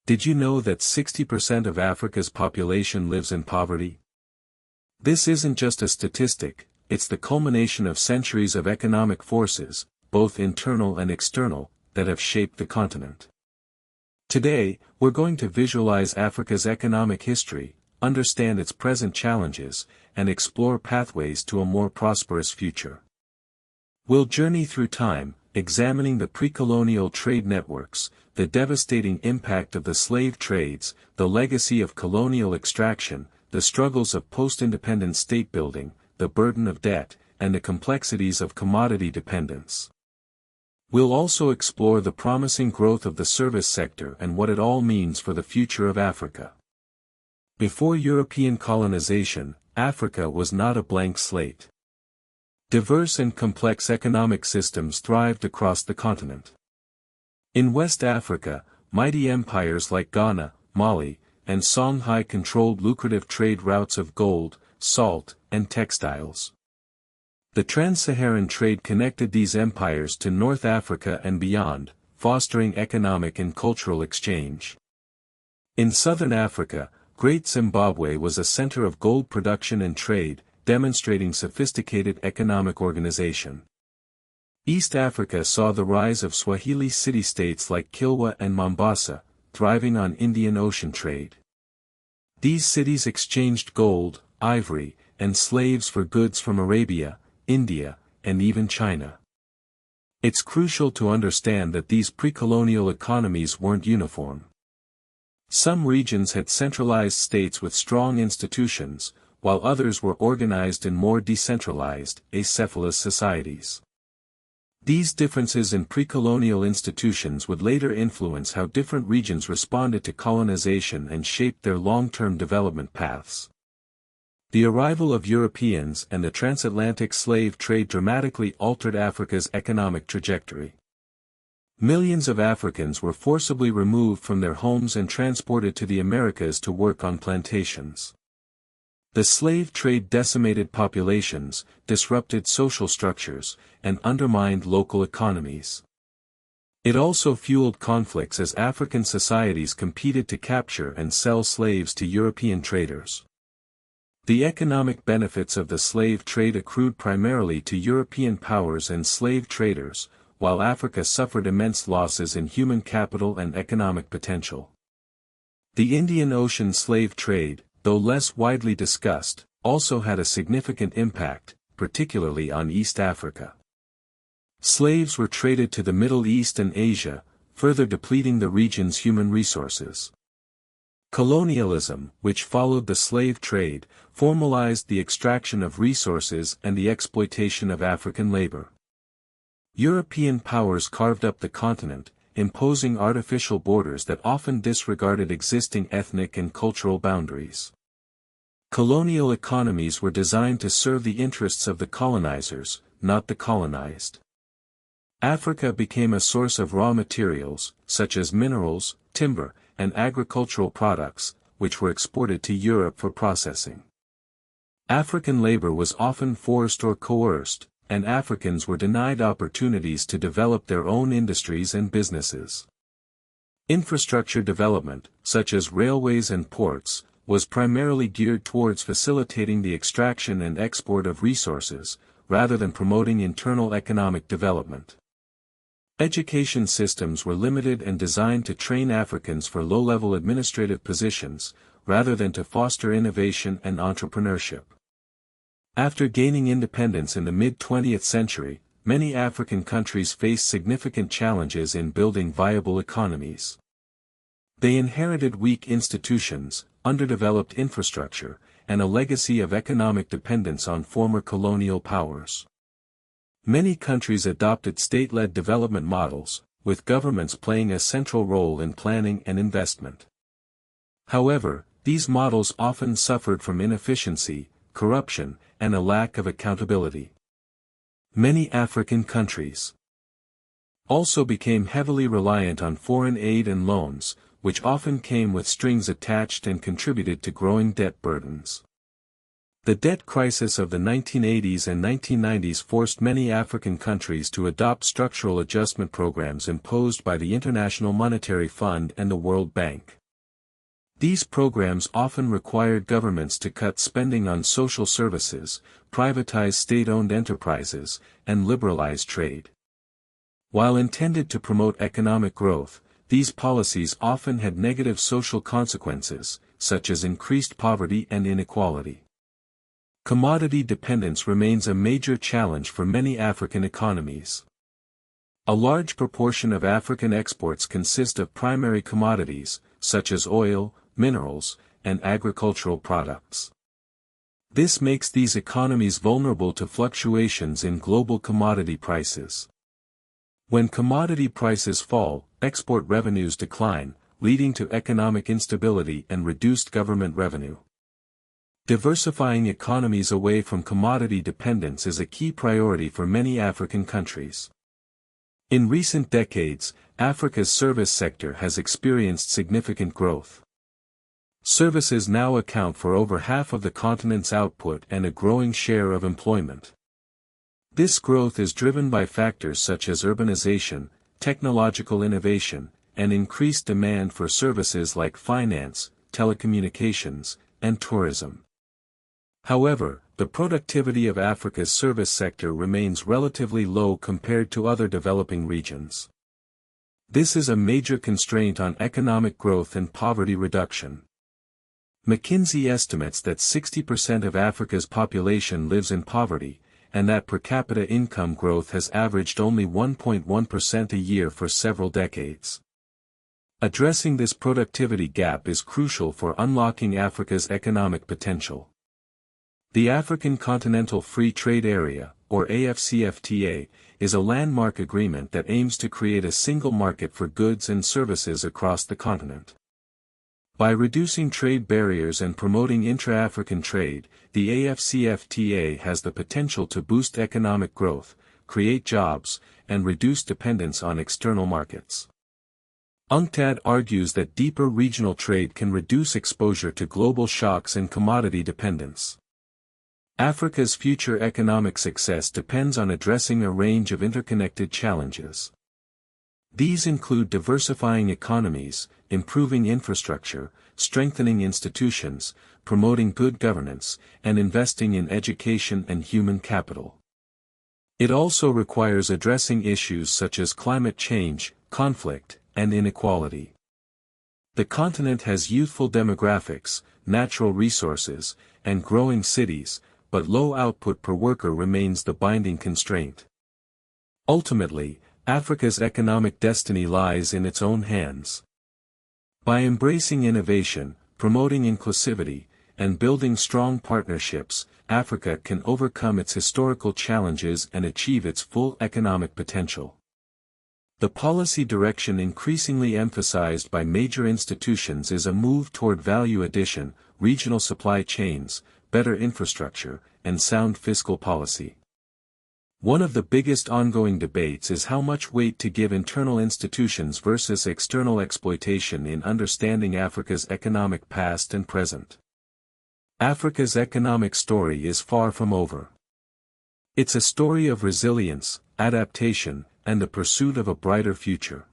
Did you know that 60% of Africa's population lives in poverty? This isn't just a statistic, it's the culmination of centuries of economic forces, both internal and external, that have shaped the continent. Today, we're going to visualize Africa's economic history, understand its present challenges, and explore pathways to a more prosperous future. We'll journey through time, examining the pre-colonial trade networks, the devastating impact of the slave trades, the legacy of colonial extraction, the struggles of post-independent state building, the burden of debt, and the complexities of commodity dependence. We'll also explore the promising growth of the service sector and what it all means for the future of Africa. Before European colonization, Africa was not a blank slate. Diverse and complex economic systems thrived across the continent. In West Africa, mighty empires like Ghana, Mali, and Songhai controlled lucrative trade routes of gold, salt, and textiles. The trans-Saharan trade connected these empires to North Africa and beyond, fostering economic and cultural exchange. In southern Africa, Great Zimbabwe was a center of gold production and trade, demonstrating sophisticated economic organization. East Africa saw the rise of Swahili city-states like Kilwa and Mombasa, thriving on Indian Ocean trade. These cities exchanged gold, ivory, and slaves for goods from Arabia, India, and even China. It's crucial to understand that these pre-colonial economies weren't uniform. Some regions had centralized states with strong institutions, while others were organized in more decentralized, acephalous societies. These differences in pre-colonial institutions would later influence how different regions responded to colonization and shaped their long-term development paths. The arrival of Europeans and the transatlantic slave trade dramatically altered Africa's economic trajectory. Millions of Africans were forcibly removed from their homes and transported to the Americas to work on plantations. The slave trade decimated populations, disrupted social structures, and undermined local economies. It also fueled conflicts as African societies competed to capture and sell slaves to European traders. The economic benefits of the slave trade accrued primarily to European powers and slave traders, while Africa suffered immense losses in human capital and economic potential. The Indian Ocean slave trade, though less widely discussed, also had a significant impact, particularly on East Africa. Slaves were traded to the Middle East and Asia, further depleting the region's human resources. Colonialism, which followed the slave trade, formalized the extraction of resources and the exploitation of African labor. European powers carved up the continent, imposing artificial borders that often disregarded existing ethnic and cultural boundaries. Colonial economies were designed to serve the interests of the colonizers, not the colonized. Africa became a source of raw materials, such as minerals, timber, and agricultural products, which were exported to Europe for processing. African labor was often forced or coerced, and Africans were denied opportunities to develop their own industries and businesses. Infrastructure development, such as railways and ports, was primarily geared towards facilitating the extraction and export of resources, rather than promoting internal economic development. Education systems were limited and designed to train Africans for low-level administrative positions, rather than to foster innovation and entrepreneurship. After gaining independence in the mid-20th century, many African countries faced significant challenges in building viable economies. They inherited weak institutions, underdeveloped infrastructure, and a legacy of economic dependence on former colonial powers. Many countries adopted state-led development models, with governments playing a central role in planning and investment. However, these models often suffered from inefficiency, corruption, and a lack of accountability. Many African countries also became heavily reliant on foreign aid and loans, which often came with strings attached and contributed to growing debt burdens. The debt crisis of the 1980s and 1990s forced many African countries to adopt structural adjustment programs imposed by the International Monetary Fund and the World Bank. These programs often required governments to cut spending on social services, privatize state-owned enterprises, and liberalize trade. While intended to promote economic growth, these policies often had negative social consequences, such as increased poverty and inequality. Commodity dependence remains a major challenge for many African economies. A large proportion of African exports consist of primary commodities, such as oil, minerals, and agricultural products. This makes these economies vulnerable to fluctuations in global commodity prices. When commodity prices fall, export revenues decline, leading to economic instability and reduced government revenue. Diversifying economies away from commodity dependence is a key priority for many African countries. In recent decades, Africa's service sector has experienced significant growth. Services now account for over half of the continent's output and a growing share of employment. This growth is driven by factors such as urbanization, technological innovation, and increased demand for services like finance, telecommunications, and tourism. However, the productivity of Africa's service sector remains relatively low compared to other developing regions. This is a major constraint on economic growth and poverty reduction. McKinsey estimates that 60% of Africa's population lives in poverty, and that per capita income growth has averaged only 1.1% a year for several decades. Addressing this productivity gap is crucial for unlocking Africa's economic potential. The African Continental Free Trade Area, or AfCFTA, is a landmark agreement that aims to create a single market for goods and services across the continent. By reducing trade barriers and promoting intra-African trade, the AfCFTA has the potential to boost economic growth, create jobs, and reduce dependence on external markets. UNCTAD argues that deeper regional trade can reduce exposure to global shocks and commodity dependence. Africa's future economic success depends on addressing a range of interconnected challenges. These include diversifying economies, improving infrastructure, strengthening institutions, promoting good governance, and investing in education and human capital. It also requires addressing issues such as climate change, conflict, and inequality. The continent has youthful demographics, natural resources, and growing cities, but low output per worker remains the binding constraint. Ultimately, Africa's economic destiny lies in its own hands. By embracing innovation, promoting inclusivity, and building strong partnerships, Africa can overcome its historical challenges and achieve its full economic potential. The policy direction increasingly emphasized by major institutions is a move toward value addition, regional supply chains, better infrastructure, and sound fiscal policy. One of the biggest ongoing debates is how much weight to give internal institutions versus external exploitation in understanding Africa's economic past and present. Africa's economic story is far from over. It's a story of resilience, adaptation, and the pursuit of a brighter future.